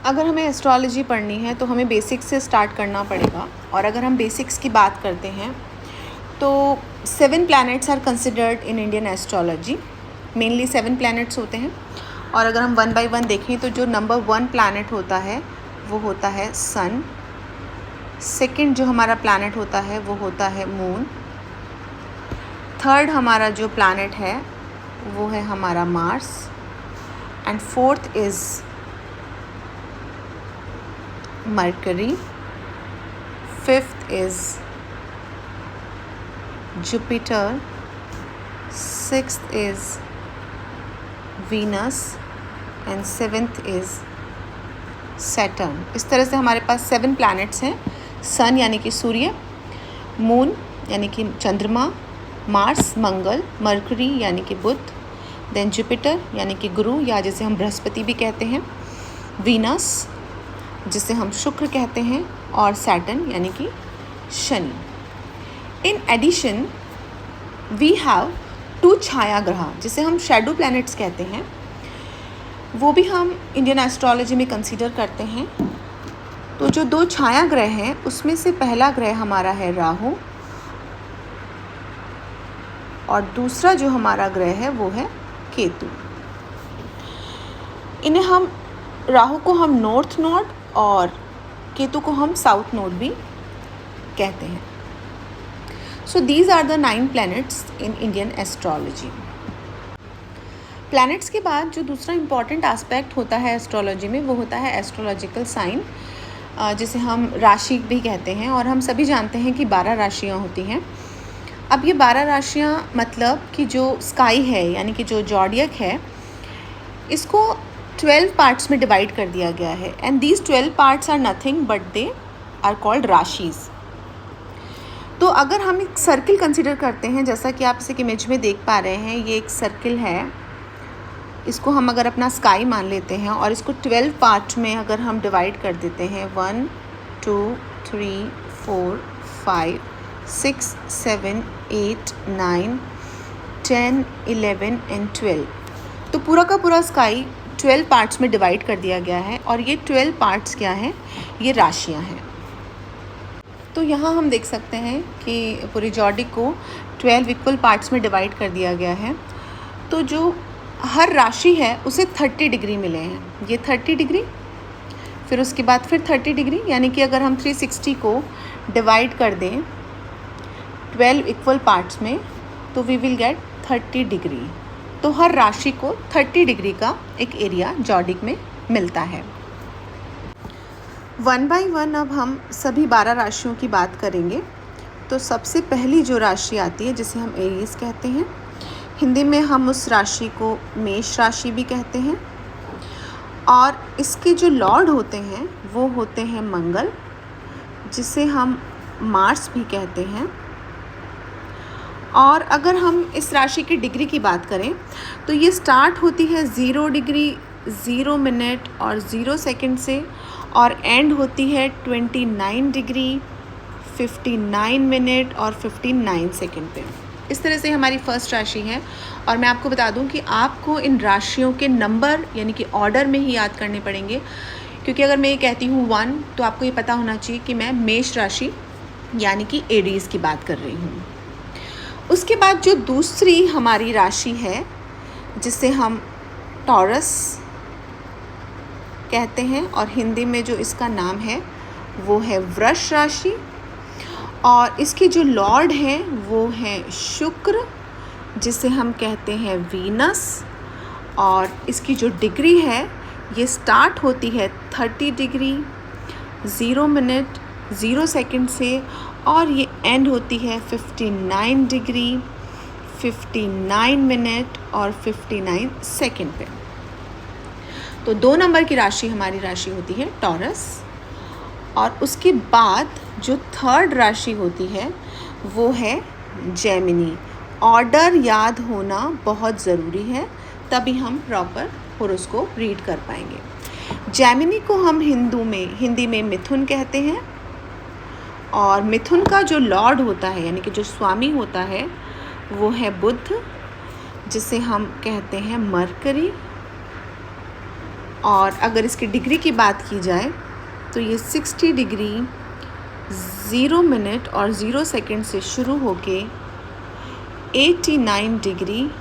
अगर हमें एस्ट्रोलॉजी पढ़नी है तो हमें बेसिक्स से स्टार्ट करना पड़ेगा। और अगर हम बेसिक्स की बात करते हैं तो 7 planets are considered in Indian astrology. Mainly 7 planets होते हैं। और अगर हम 1 बाय 1 देखें तो जो नंबर 1 प्लैनेट होता है वो होता है सन। सेकंड जो हमारा प्लैनेट होता है वो होता है मून। थर्ड हमारा जो प्लैनेट है वो है हमारा Mars. And fourth is mercury. Fifth is Jupiter. Sixth is Venus and seventh is Saturn. इस तरह से हमारे पास 7 प्लैनेट्स हैं। सन यानी कि सूर्य, मून यानी कि चंद्रमा, मार्स मंगल, मरकरी यानी कि बुध, देन जुपिटर यानी कि गुरु या जिसे हम बृहस्पति भी कहते हैं, वीनस जिसे हम शुक्र कहते हैं, और सैटर्न यानी कि Shani. In addition we have 2 छाया ग्रह जिसे हम शैडो प्लैनेट्स कहते हैं, वो भी हम इंडियन एस्ट्रोलॉजी में कंसीडर करते हैं। तो जो 2 छाया ग्रह हैं उसमें से पहला ग्रह हमारा है राहु और दूसरा जो हमारा ग्रह है वो है केतु। इन्हें हम राहु को हम नॉर्थ नोड और केतु को हम साउथ नोड भी कहते हैं। So these are the 9 planets in Indian astrology. Planets के बाद जो दूसरा इम्पॉर्टेंट एस्पेक्ट होता है एस्ट्रोलॉजी में वो होता है एस्ट्रोलॉजिकल साइन, जिसे हम राशि भी कहते हैं। और हम सभी जानते हैं कि 12 राशियाँ होती हैं। अब ये 12 राशियाँ मतलब कि जो स्काई है यानी कि जो जॉडियक है इसको 12 पार्ट्स में डिवाइड कर दिया गया है। And these 12 parts are nothing but they are called राशीज़। तो अगर हम एक सर्किल कंसिडर करते हैं, जैसा कि आप इसे इमेज में देख पा रहे हैं, ये एक सर्किल है। इसको हम अगर अपना स्काई मान लेते हैं और इसको 12 पार्ट में अगर हम डिवाइड कर देते हैं 1 2 3 4 5 6 7 8 9 10 11 एंड 12, तो पूरा का पूरा स्काई 12 पार्ट्स में डिवाइड कर दिया गया है। और ये 12 पार्ट्स क्या हैं? ये राशियां हैं। तो यहाँ हम देख सकते हैं कि पूरी जॉडिक को 12 इक्वल पार्ट्स में डिवाइड कर दिया गया है। तो जो हर राशि है उसे 30 डिग्री मिले हैं। ये 30 डिग्री, फिर उसके बाद फिर 30 डिग्री, यानी कि अगर हम 360 को डिवाइड कर दें 12 इक्वल पार्ट्स में तो वी विल गेट 30 डिग्री। तो हर राशि को 30 डिग्री का एक एरिया जॉडिक में मिलता है। 1 बाय 1 अब हम सभी 12 राशियों की बात करेंगे। तो सबसे पहली जो राशि आती है जिसे हम एरीज कहते हैं, हिंदी में हम उस राशि को मेष राशि भी कहते हैं। और इसके जो लॉर्ड होते हैं वो होते हैं मंगल, जिसे हम मार्स भी कहते हैं। और अगर हम इस राशि की डिग्री की बात करें तो ये स्टार्ट होती है 0 डिग्री 0 मिनट और 0 सेकंड से और एंड होती है 29 डिग्री 59 मिनट और 59 सेकंड पे। इस तरह से हमारी फर्स्ट राशि है। और मैं आपको बता दूं कि आपको इन राशियों के नंबर यानी कि ऑर्डर में ही याद करने पड़ेंगे, क्योंकि अगर मैं ये कहती हूँ 1 तो आपको ये पता होना चाहिए कि मैं मेष राशि यानी कि एरीज की बात कर रही हूँ। उसके बाद जो दूसरी हमारी राशि है जिसे हम टॉरस कहते हैं और हिंदी में जो इसका नाम है वो है वृष राशि। और इसके जो लॉर्ड हैं वो हैं शुक्र, जिसे हम कहते हैं वीनस। और इसकी जो डिग्री है ये स्टार्ट होती है 30 डिग्री 0 मिनट 0 सेकंड से और ये एंड होती है 59 डिग्री 59 मिनट और 59 सेकंड पे। तो 2 नंबर की राशि हमारी राशि होती है टॉरस। और उसके बाद जो थर्ड राशि होती है वो है जेमिनी। ऑर्डर याद होना बहुत ज़रूरी है, तभी हम प्रॉपर होरोस्कोप रीड कर पाएंगे। जेमिनी को हम हिंदी में मिथुन कहते हैं। और मिथुन का जो लॉर्ड होता है यानी कि जो स्वामी होता है वो है बुध, जिसे हम कहते हैं मरकरी। और अगर इसकी डिग्री की बात की जाए तो ये 60 डिग्री 0 मिनट और 0 सेकंड से शुरू होके 89 डिग्री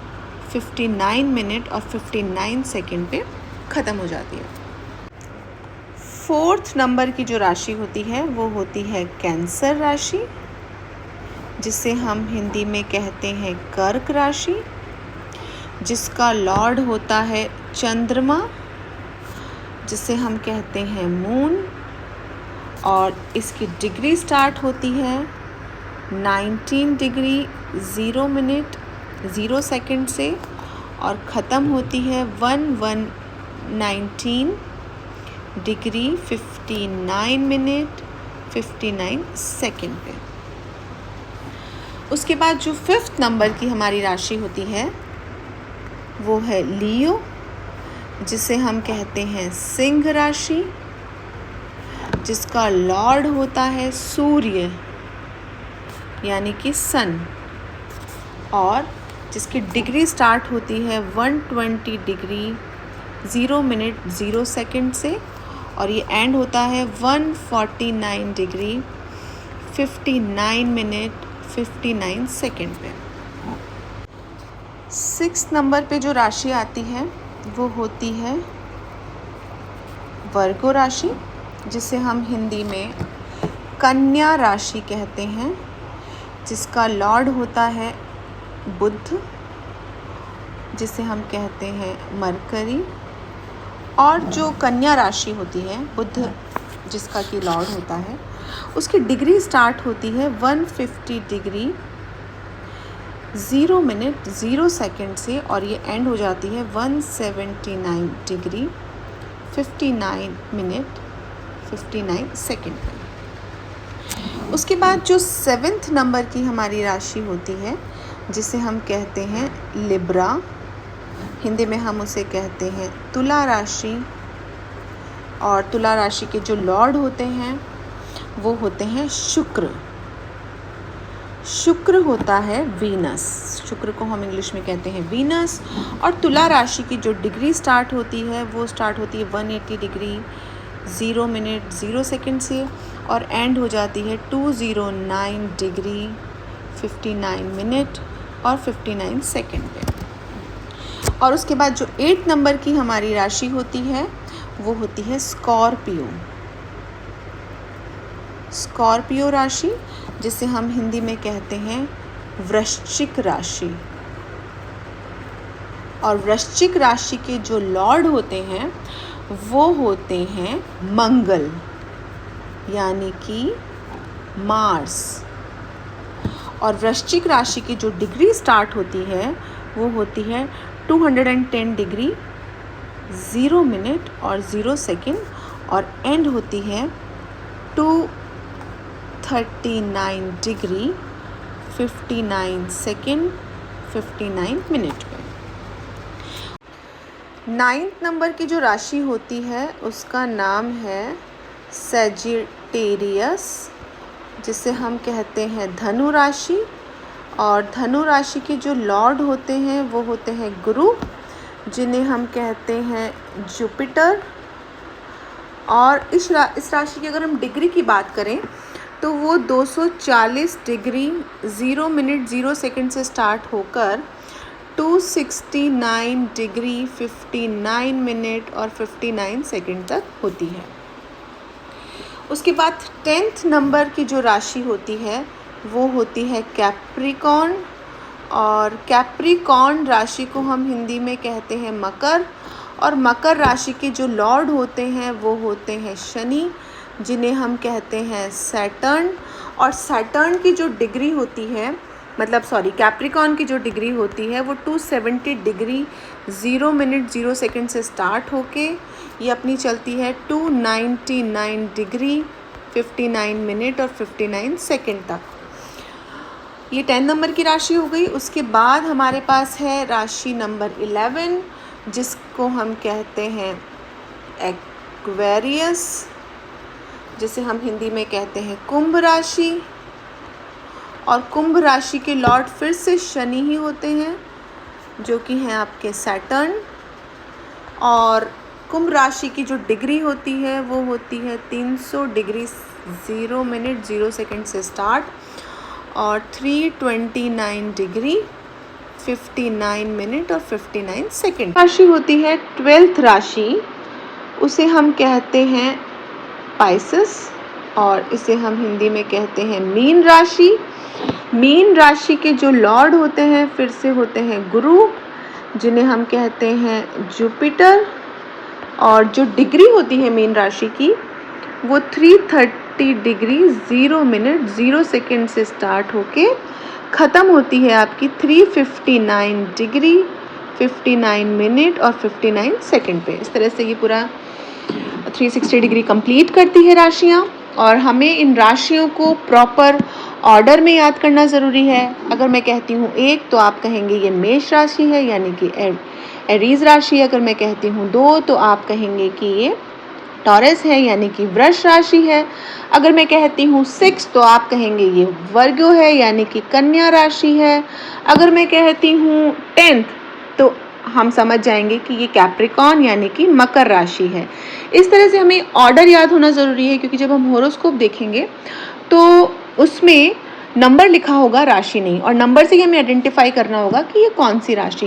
59 मिनट और 59 सेकंड पे ख़त्म हो जाती है। 4th नंबर की जो राशि होती है वो होती है कैंसर राशि, जिसे हम हिंदी में कहते हैं कर्क राशि, जिसका लॉर्ड होता है चंद्रमा, जिसे हम कहते हैं मून, और इसकी डिग्री स्टार्ट होती है 19 डिग्री 0 मिनट 0 सेकंड से और ख़त्म होती है 1119 डिग्री 59 मिनट 59 सेकंड पे। उसके बाद जो 5th नंबर की हमारी राशि होती है वो है लियो, जिसे हम कहते हैं सिंह राशि, जिसका लॉर्ड होता है सूर्य यानी कि सन, और जिसकी डिग्री स्टार्ट होती है 120 डिग्री 0 मिनट 0 सेकंड से और ये एंड होता है 149 डिग्री 59 मिनट 59 सेकंड पे। 6th नंबर पे जो राशि आती है वो होती है वर्गो राशि, जिसे हम हिंदी में कन्या राशि कहते हैं, जिसका लॉर्ड होता है बुध, जिसे हम कहते हैं मरकरी, और जो कन्या राशि होती है बुध जिसका कि लॉर्ड होता है, उसकी डिग्री स्टार्ट होती है 150 डिग्री 0 मिनट 0 सेकंड से और ये एंड हो जाती है 179 डिग्री 59 मिनट 59 सेकंड पे। उसके बाद जो 7th नंबर की हमारी राशि होती है, जिसे हम कहते हैं लिब्रा, हिंदी में हम उसे कहते हैं तुला राशि, और तुला राशि के जो लॉर्ड होते हैं वो होते हैं शुक्र। शुक्र होता है वीनस, शुक्र को हम इंग्लिश में कहते हैं वीनस, और तुला राशि की जो डिग्री स्टार्ट होती है वो स्टार्ट होती है 180 डिग्री 0 मिनट 0 सेकंड से और एंड हो जाती है 209 डिग्री 59 मिनट और 59 सेकंड पे। और उसके बाद जो 8 नंबर की हमारी राशि होती है वो होती है स्कॉर्पियो। स्कॉर्पियो राशि, जिसे हम हिंदी में कहते हैं वृश्चिक राशि, और वृश्चिक राशि के जो लॉर्ड होते हैं वो होते हैं मंगल यानी कि मार्स, और वृश्चिक राशि की जो डिग्री स्टार्ट होती है वो होती है 210 डिग्री 0 मिनट और 0 सेकंड और एंड होती है 239 डिग्री 59 सेकंड 59 मिनट पे। 9th नंबर की जो राशि होती है उसका नाम है सजिटेरियस, जिसे हम कहते हैं धनु राशि, और धनु राशि के जो लॉर्ड होते हैं वो होते हैं गुरु, जिन्हें हम कहते हैं जुपिटर। और इस राशि की अगर हम डिग्री की बात करें तो वो 240 डिग्री 0 मिनट 0 सेकंड से स्टार्ट होकर 269 डिग्री 59 मिनट और 59 सेकंड तक होती है। उसके बाद 10th नंबर की जो राशि होती है वो होती है कैप्रिकॉर्न, और कैप्रिकॉर्न राशि को हम हिंदी में कहते हैं मकर, और मकर राशि के जो लॉर्ड होते हैं वो होते हैं शनि, जिन्हें हम कहते हैं सैटर्न। और सैटर्न की जो डिग्री होती है कैप्रिकॉर्न की जो डिग्री होती है वो 270 डिग्री 0 मिनट 0 सेकंड से स्टार्ट होके ये अपनी चलती है 299 डिग्री 59 मिनट और 59 सेकंड तक। ये 10 नंबर की राशि हो गई। उसके बाद हमारे पास है राशि नंबर 11, जिसको हम कहते हैं एक्वेरियस, जिसे हम हिंदी में कहते हैं कुंभ राशि, और कुंभ राशि के लॉर्ड फिर से शनि ही होते हैं, जो कि हैं आपके सैटर्न। और कुंभ राशि की जो डिग्री होती है वो होती है 300 डिग्री 0 मिनट 0 सेकंड से स्टार्ट और 329 डिग्री 59 मिनट और 59 सेकंड। राशि होती है 12th राशि, उसे हम कहते हैं पाइसेस और इसे हम हिंदी में कहते हैं मीन राशि। मीन राशि के जो लॉर्ड होते हैं फिर से होते हैं गुरु, जिन्हें हम कहते हैं जुपिटर, और जो डिग्री होती है मीन राशि की वो 330 डिग्री 0 मिनट 0 सेकेंड से स्टार्ट होके ख़त्म होती है आपकी 359 डिग्री 59 मिनट और 59 सेकेंड पे। इस तरह से ये पूरा 360 डिग्री कंप्लीट करती है राशियाँ, और हमें इन राशियों को प्रॉपर ऑर्डर में याद करना ज़रूरी है। अगर मैं कहती हूँ 1 तो आप कहेंगे ये मेष राशि है यानी कि एरीज राशि। अगर मैं कहती हूँ 2 तो आप कहेंगे कि ये टॉरस है यानी कि वृष राशि है। अगर मैं कहती हूँ 6 तो आप कहेंगे ये वर्गो है यानी कि कन्या राशि है। अगर मैं कहती हूँ 10th तो हम समझ जाएंगे कि ये कैप्रिकॉर्न यानी कि मकर राशि है। इस तरह से हमें ऑर्डर याद होना ज़रूरी है, क्योंकि जब हम होरोस्कोप देखेंगे तो उसमें नंबर लिखा होगा, राशि नहीं, और नंबर से ही हमें आइडेंटिफाई करना होगा कि ये कौन सी राशि है।